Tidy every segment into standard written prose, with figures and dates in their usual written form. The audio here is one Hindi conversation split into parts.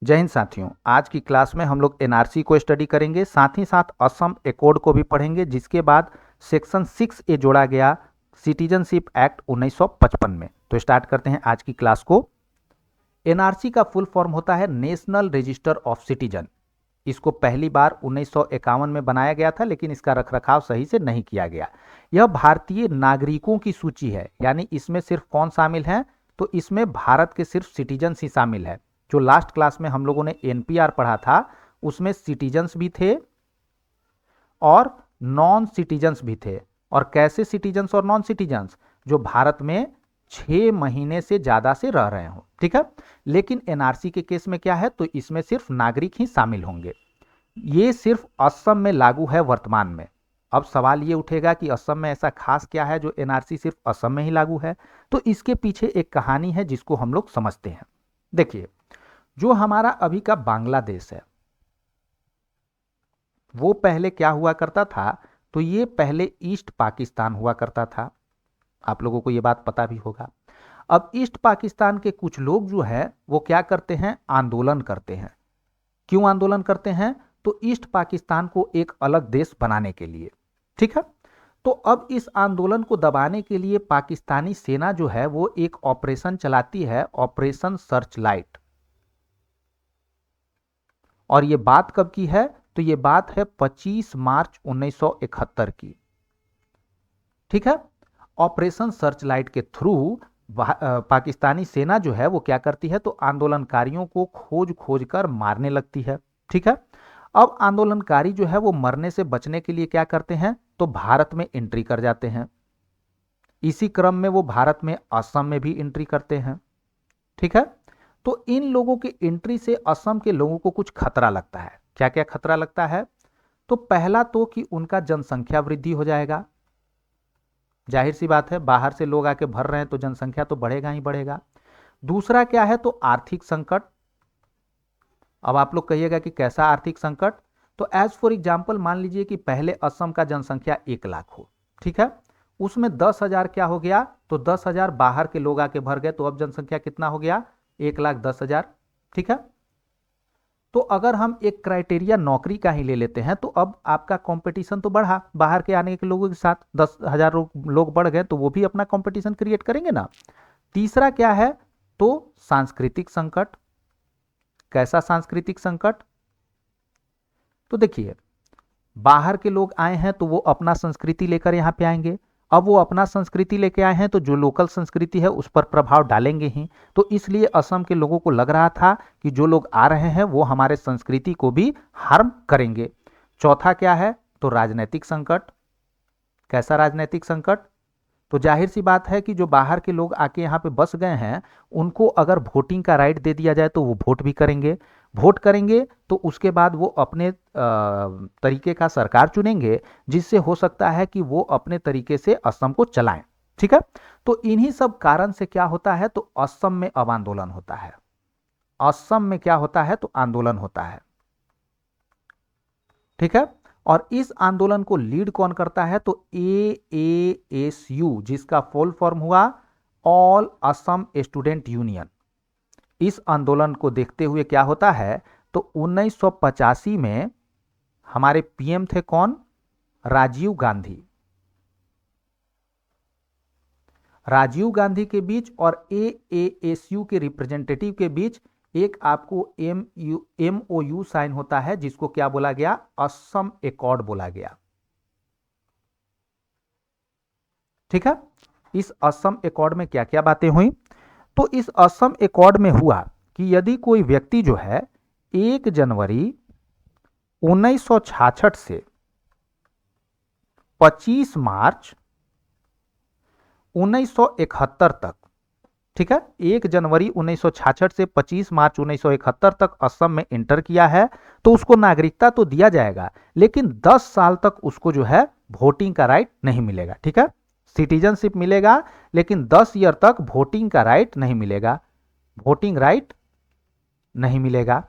जय हिंद साथियों, आज की क्लास में हम लोग एनआरसी को स्टडी करेंगे, साथ ही साथ असम एकॉर्ड को भी पढ़ेंगे, जिसके बाद सेक्शन 6A जोड़ा गया सिटीजनशिप एक्ट 1955 में। तो स्टार्ट करते हैं आज की क्लास को। एनआरसी का फुल फॉर्म होता है नेशनल रजिस्टर ऑफ सिटीजन। इसको पहली बार 1951 में बनाया गया था, लेकिन इसका रखरखाव सही से नहीं किया गया। यह भारतीय नागरिकों की सूची है, यानी इसमें सिर्फ कौन शामिल है, तो इसमें भारत के सिर्फ सिटीजन्स ही शामिल है। जो लास्ट क्लास में हम लोगों ने एनपीआर पढ़ा था, उसमें सिटीजन्स भी थे और नॉन सिटीजन्स भी थे। और कैसे सिटीजन्स और नॉन सिटीजन्स? जो भारत में 6 महीने से ज्यादा से रह रहे हो, ठीक है। लेकिन एनआरसी के केस में क्या है, तो इसमें सिर्फ नागरिक ही शामिल होंगे। ये सिर्फ असम में लागू है वर्तमान में। अब सवाल ये उठेगा कि असम में ऐसा खास क्या है जो एनआरसी सिर्फ असम में ही लागू है। तो इसके पीछे एक कहानी है जिसको हम लोग समझते हैं। देखिए, जो हमारा अभी का बांग्लादेश है, वो पहले क्या हुआ करता था, तो ये पहले ईस्ट पाकिस्तान हुआ करता था। आप लोगों को ये बात पता भी होगा। अब ईस्ट पाकिस्तान के कुछ लोग जो है वो क्या करते हैं, आंदोलन करते हैं। क्यों आंदोलन करते हैं? तो ईस्ट पाकिस्तान को एक अलग देश बनाने के लिए, ठीक है। तो अब इस आंदोलन को दबाने के लिए पाकिस्तानी सेना जो है वो एक ऑपरेशन चलाती है, ऑपरेशन सर्च लाइट। और ये बात कब की है, तो ये बात है 25 मार्च 1971 की, ठीक है। ऑपरेशन सर्च लाइट के थ्रू पाकिस्तानी सेना जो है वो क्या करती है, तो आंदोलनकारियों को खोज खोज कर मारने लगती है, ठीक है। अब आंदोलनकारी जो है वो मरने से बचने के लिए क्या करते हैं, तो भारत में एंट्री कर जाते हैं। इसी क्रम में वो भारत में असम में भी एंट्री करते हैं, ठीक है। तो इन लोगों की एंट्री से असम के लोगों को कुछ खतरा लगता है। क्या क्या खतरा लगता है? तो पहला तो कि उनका जनसंख्या वृद्धि हो जाएगा। जाहिर सी बात है, बाहर से लोग आके भर रहे हैं तो जनसंख्या तो बढ़ेगा ही बढ़ेगा। दूसरा क्या है, तो आर्थिक संकट। अब आप लोग कहिएगा कि कैसा आर्थिक संकट? तो एज फॉर एग्जाम्पल मान लीजिए कि पहले असम का जनसंख्या 1 लाख हो, ठीक है। उसमें 10,000 क्या हो गया, तो 10,000 बाहर के लोग आके भर गए, तो अब जनसंख्या कितना हो गया, 1,10,000, ठीक है। तो अगर हम एक क्राइटेरिया नौकरी का ही ले लेते हैं, तो अब आपका कंपटीशन तो बढ़ा, बाहर के आने के लोगों के साथ 10,000 लोग बढ़ गए, तो वो भी अपना कंपटीशन क्रिएट करेंगे ना। तीसरा क्या है, तो सांस्कृतिक संकट। कैसा सांस्कृतिक संकट? तो देखिए, बाहर के लोग आए हैं तो वो अपना संस्कृति लेकर यहां पे आएंगे। अब वो अपना संस्कृति लेके आए हैं तो जो लोकल संस्कृति है उस पर प्रभाव डालेंगे ही। तो इसलिए असम के लोगों को लग रहा था कि जो लोग आ रहे हैं वो हमारे संस्कृति को भी हार्म करेंगे। चौथा क्या है, तो राजनीतिक संकट। कैसा राजनीतिक संकट? तो जाहिर सी बात है कि जो बाहर के लोग आके यहाँ पे बस गए हैं, उनको अगर वोटिंग का राइट दे दिया जाए तो वो वोट भी करेंगे। वोट करेंगे तो उसके बाद वो अपने तरीके का सरकार चुनेंगे, जिससे हो सकता है कि वो अपने तरीके से असम को चलाएं, ठीक है। तो इन्हीं सब कारण से क्या होता है, तो असम में अब आंदोलन होता है। असम में क्या होता है, तो आंदोलन होता है, ठीक है। और इस आंदोलन को लीड कौन करता है, तो AASU, जिसका फुल फॉर्म हुआ ऑल असम स्टूडेंट यूनियन। इस आंदोलन को देखते हुए क्या होता है, तो 1985 में हमारे पीएम थे कौन, राजीव गांधी। राजीव गांधी के बीच और AASU के रिप्रेजेंटेटिव के बीच एक आपको MOU साइन होता है, जिसको क्या बोला गया, असम एकॉर्ड बोला गया, ठीक है। इस असम एकॉर्ड में क्या क्या बातें हुई, तो इस असम एकॉर्ड में हुआ कि यदि कोई व्यक्ति जो है 1 जनवरी 1966 से 25 मार्च 1971 तक, ठीक है, 1 जनवरी 1966 से 25 मार्च 1971 तक असम में इंटर किया है, तो उसको नागरिकता तो दिया जाएगा, लेकिन 10 साल तक उसको जो है वोटिंग का राइट नहीं मिलेगा, ठीक है। सिटीजनशिप मिलेगा, लेकिन 10 ईयर तक वोटिंग का राइट नहीं मिलेगा, वोटिंग राइट नहीं मिलेगा,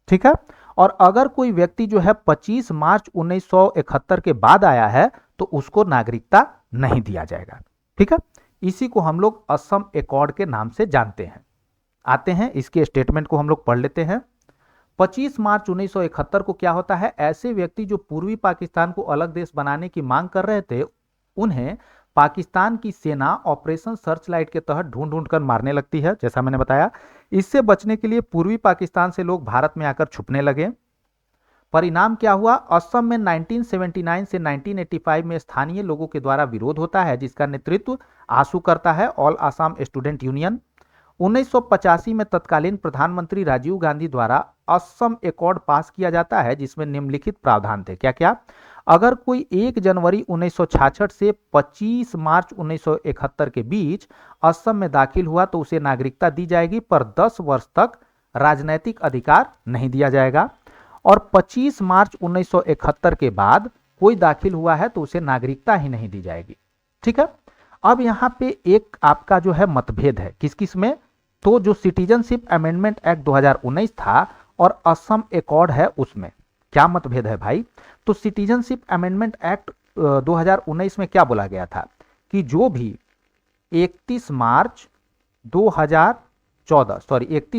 ठीक है। और अगर कोई व्यक्ति जो है 25 मार्च 1971 के बाद आया है, तो उसको नागरिकता नहीं दिया जाएगा, ठीक है। इसी को हम लोग असम एकॉर्ड के नाम से जानते हैं। आते हैं इसके स्टेटमेंट को हम लोग पढ़ लेते हैं। 25 मार्च 1971 को क्या होता है, ऐसे व्यक्ति जो पूर्वी पाकिस्तान को अलग देश बनाने की मांग कर रहे थे उन्हें पाकिस्तान की सेना ऑपरेशन सर्चलाइट के तहत ढूंढ ढूंढ कर मारने लगती है। जैसा मैंने बताया, इससे बचने के लिए पूर्वी पाकिस्तान से लोग भारत में आकर छुपने लगे। परिणाम क्या हुआ, असम में 1979 से 1985 में स्थानीय लोगों के द्वारा विरोध होता है जिसका नेतृत्व आसू करता है, ऑल आसाम स्टूडेंट यूनियन। 1985 में तत्कालीन प्रधानमंत्री राजीव गांधी द्वारा असम एकॉर्ड पास किया जाता है जिसमें निम्नलिखित प्रावधान थे। क्या क्या, अगर कोई 1 जनवरी 1966 से 25 मार्च 1971 के बीच असम में दाखिल हुआ तो उसे नागरिकता दी जाएगी, पर 10 वर्ष तक राजनैतिक अधिकार नहीं दिया जाएगा। और 25 मार्च 1971 के बाद कोई दाखिल हुआ है तो उसे नागरिकता ही नहीं दी जाएगी। ठीक है, अब यहां पे एक आपका जो है मतभेद है, किस किस में, तो जो सिटीजनशिप अमेंडमेंट एक्ट 2019 था और असम एकॉर्ड है उसमें क्या मतभेद है भाई। तो सिटीजनशिप अमेंडमेंट एक्ट 2019 में क्या बोला गया था कि जो भी 31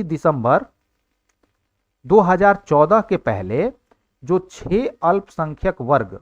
दिसंबर 2014 के पहले जो 6 अल्पसंख्यक वर्ग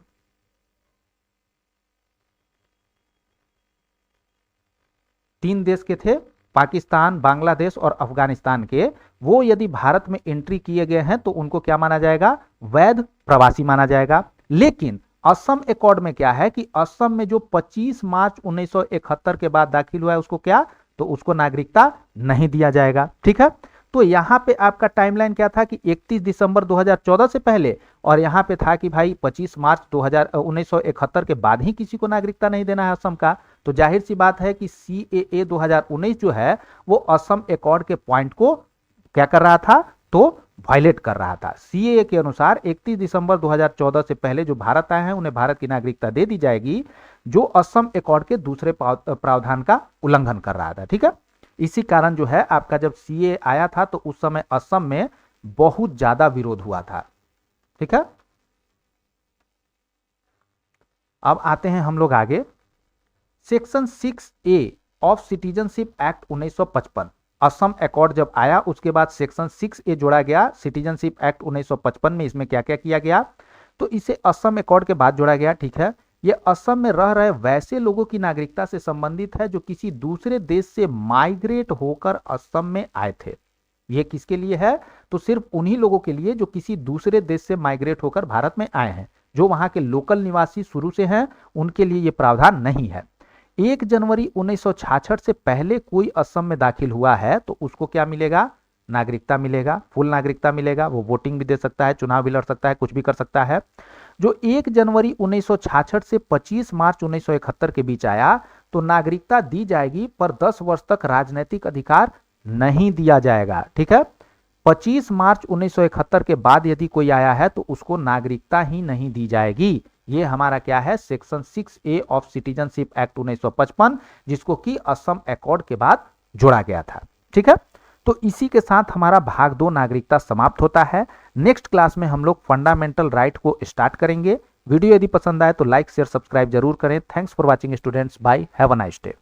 तीन देश के थे, पाकिस्तान, बांग्लादेश और अफगानिस्तान के, वो यदि भारत में एंट्री किए गए हैं तो उनको क्या माना जाएगा, वैध प्रवासी माना जाएगा। लेकिन असम एकॉर्ड में क्या है कि असम में जो 25 मार्च 1971 के बाद दाखिल हुआ है उसको क्या, तो उसको नागरिकता नहीं दिया जाएगा। ठीक है, तो यहां पे आपका टाइमलाइन क्या था कि 31 दिसंबर 2014 से पहले, और यहां पे था कि भाई 25 मार्च 1971 के बाद ही किसी को नागरिकता नहीं देना है असम का। तो जाहिर सी बात है कि CAA 2019 जो है वो असम एकॉर्ड के पॉइंट को क्या कर रहा था, तो वायलेट कर रहा था। CAA के अनुसार 31 दिसंबर 2014 से पहले जो भारत आए हैं उन्हें भारत की नागरिकता दे दी जाएगी, जो असम एकॉर्ड के दूसरे प्रावधान का उल्लंघन कर रहा था। ठीक है, इसी कारण जो है आपका जब CAA आया था तो उस समय असम में बहुत ज्यादा विरोध हुआ था। ठीक है, अब आते हैं हम लोग आगे। Section 6A of citizenship act 1955, Assam accord जब आया उसके बाद सेक्शन 6A जोड़ा गया सिटीजनशिप एक्ट 1955 में। इसमें क्या क्या किया गया, तो इसे असम एकॉर्ड के बाद जोड़ा गया। ठीक है, ये असम में रह रहे वैसे लोगों की नागरिकता से संबंधित है जो किसी दूसरे देश से माइग्रेट होकर असम में आए थे। ये किसके लिए है, तो सिर्फ उन्हीं लोगों के लिए जो किसी दूसरे देश से माइग्रेट होकर भारत में आए हैं। जो वहां के लोकल निवासी शुरू से हैं उनके लिए ये प्रावधान नहीं है। 1 जनवरी 1966 से पहले कोई असम में दाखिल हुआ है तो उसको क्या मिलेगा, नागरिकता मिलेगा, फुल नागरिकता मिलेगा। वो वोटिंग भी दे सकता है, चुनाव भी लड़ सकता है, कुछ भी कर सकता है। जो 1 जनवरी 1966 से 25 मार्च 1971 के बीच आया तो नागरिकता दी जाएगी, पर 10 वर्ष तक राजनीतिक अधिकार नहीं दिया जाएगा। ठीक है, 25 मार्च 1971 के बाद यदि कोई आया है तो उसको नागरिकता ही नहीं दी जाएगी। ये हमारा क्या है, section 6A of citizenship act 1955, जिसको कि असम एकॉर्ड के बाद जोड़ा गया था। ठीक है, तो इसी के साथ हमारा भाग 2 नागरिकता समाप्त होता है। नेक्स्ट क्लास में हम लोग फंडामेंटल राइट को स्टार्ट करेंगे। वीडियो यदि पसंद आए तो लाइक शेयर सब्सक्राइब जरूर करें। Thanks for watching students, bye, have a nice day.